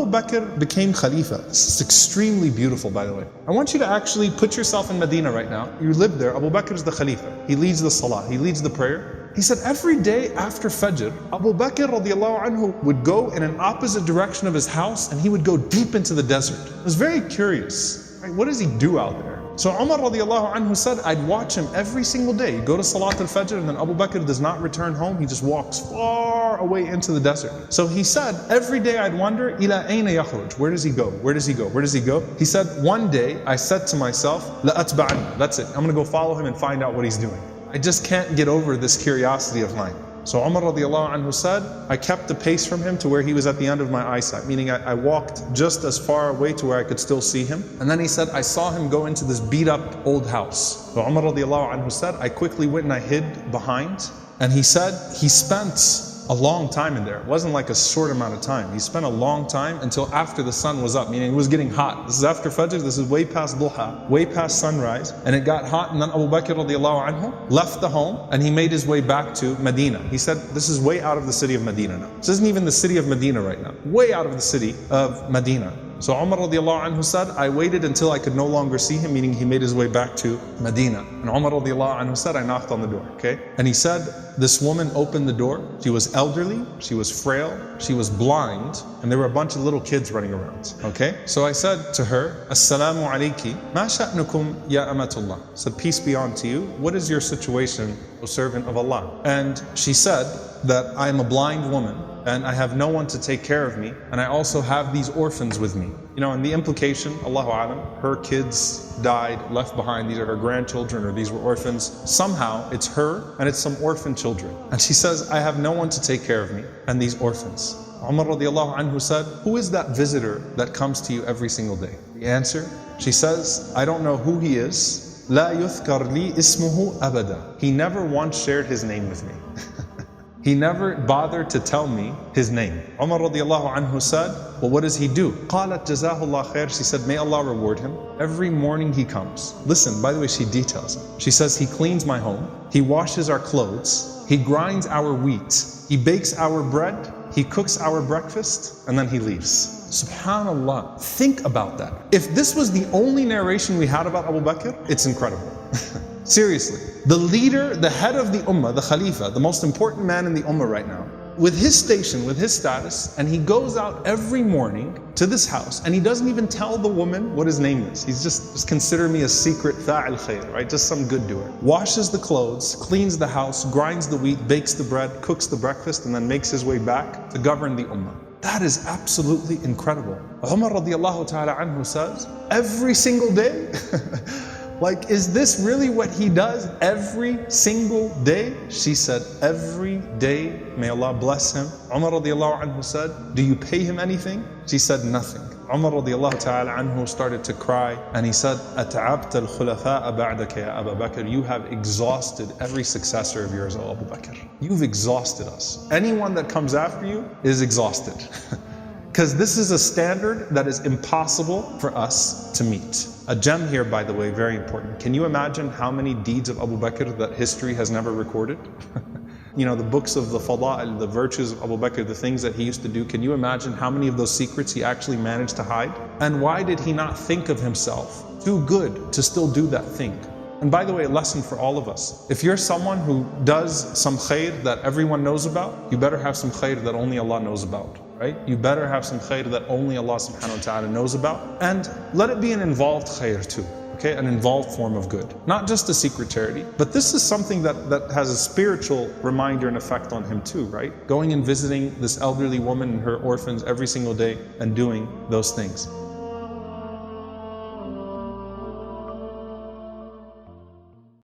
Abu Bakr became Khalifa. This is extremely beautiful, by the way. I want you to actually put yourself in Medina right now. You live there. Abu Bakr is the Khalifa. He leads the Salah. He leads the prayer. He said every day after Fajr, Abu Bakr radiallahu anhu would go in an opposite direction of his house and he would go deep into the desert. I was very curious. Right? What does he do out there? So Umar radiallahu anhu said, I'd watch him every single day. He'd go to Salat al-Fajr and then Abu Bakr does not return home. He just walks far away into the desert. So he said, every day I'd wonder, ila ayna yakhruj? Where does he go? Where does he go? Where does he go? He said, one day I said to myself, la atba'ani. That's it. I'm going to go follow him and find out what he's doing. I just can't get over this curiosity of mine. So Umar radiallahu anhu said, I kept the pace from him to where he was at the end of my eyesight, meaning I walked just as far away to where I could still see him. And then he said, I saw him go into this beat up old house. So Umar radiallahu anhu said, I quickly went and I hid behind. And he said, he spent a long time in there. It wasn't like a short amount of time. He spent a long time until after the sun was up, meaning it was getting hot. This is after Fajr, this is way past Duha, way past sunrise, and it got hot, and then Abu Bakr radiallahu anhu left the home and he made his way back to Medina. He said, this is way out of the city of Medina now. This isn't even the city of Medina right now. Way out of the city of Medina. So Umar radiallahu anhu said, I waited until I could no longer see him, meaning he made his way back to Medina. And Umar radiallahu anhu said, I knocked on the door, okay? And he said, this woman opened the door. She was elderly, she was frail, she was blind, and there were a bunch of little kids running around, okay? So I said to her, Assalaamu alayki, ma sha'nukum ya amatullah. I said, peace be unto you. What is your situation, O servant of Allah? And she said that I am a blind woman, and I have no one to take care of me, and I also have these orphans with me. You know, and the implication, Allahu Alam, her kids died, left behind, these are her grandchildren, or these were orphans. Somehow, it's her, and it's some orphan children. And she says, I have no one to take care of me, and these orphans. Umar radiallahu anhu said, who is that visitor that comes to you every single day? The answer, she says, I don't know who he is. La yuthkar li ismuhu abada. He never once shared his name with me. He never bothered to tell me his name. Umar radiallahu anhu said, well, what does he do? قالت جزاه الله خير. She said, may Allah reward him. Every morning he comes. Listen, by the way, she details it. She says, he cleans my home. He washes our clothes. He grinds our wheat. He bakes our bread. He cooks our breakfast. And then he leaves. Subhanallah. Think about that. If this was the only narration we had about Abu Bakr, it's incredible. Seriously, the leader, the head of the ummah, the khalifa, the most important man in the ummah right now, with his station, with his status, and he goes out every morning to this house and he doesn't even tell the woman what his name is. He's just consider me a secret fa'il khair, right? Just some good doer. Washes the clothes, cleans the house, grinds the wheat, bakes the bread, cooks the breakfast, and then makes his way back to govern the ummah. That is absolutely incredible. Umar radiallahu ta'ala anhu says, every single day, like, is this really what he does every single day? She said, every day, may Allah bless him. Umar radiallahu anhu said, do you pay him anything? She said, nothing. Umar radiallahu ta'ala anhu started to cry and he said, أَتَعَبْتَ الْخُلَفَاءَ بَعْدَكَ يَا أَبَا بَكْرِ. You have exhausted every successor of yours, O Abu Bakr. You've exhausted us. Anyone that comes after you is exhausted. Because this is a standard that is impossible for us to meet. A gem here, by the way, very important. Can you imagine how many deeds of Abu Bakr that history has never recorded? You know, the books of the fada'il, the virtues of Abu Bakr, the things that he used to do. Can you imagine how many of those secrets he actually managed to hide? And why did he not think of himself too good to still do that thing? And by the way, a lesson for all of us. If you're someone who does some khair that everyone knows about, you better have some khair that only Allah knows about, right? You better have some khair that only Allah subhanahu wa ta'ala knows about. And let it be an involved khair too, okay? An involved form of good. Not just a secret charity, but this is something that has a spiritual reminder and effect on him too, right? Going and visiting this elderly woman and her orphans every single day and doing those things.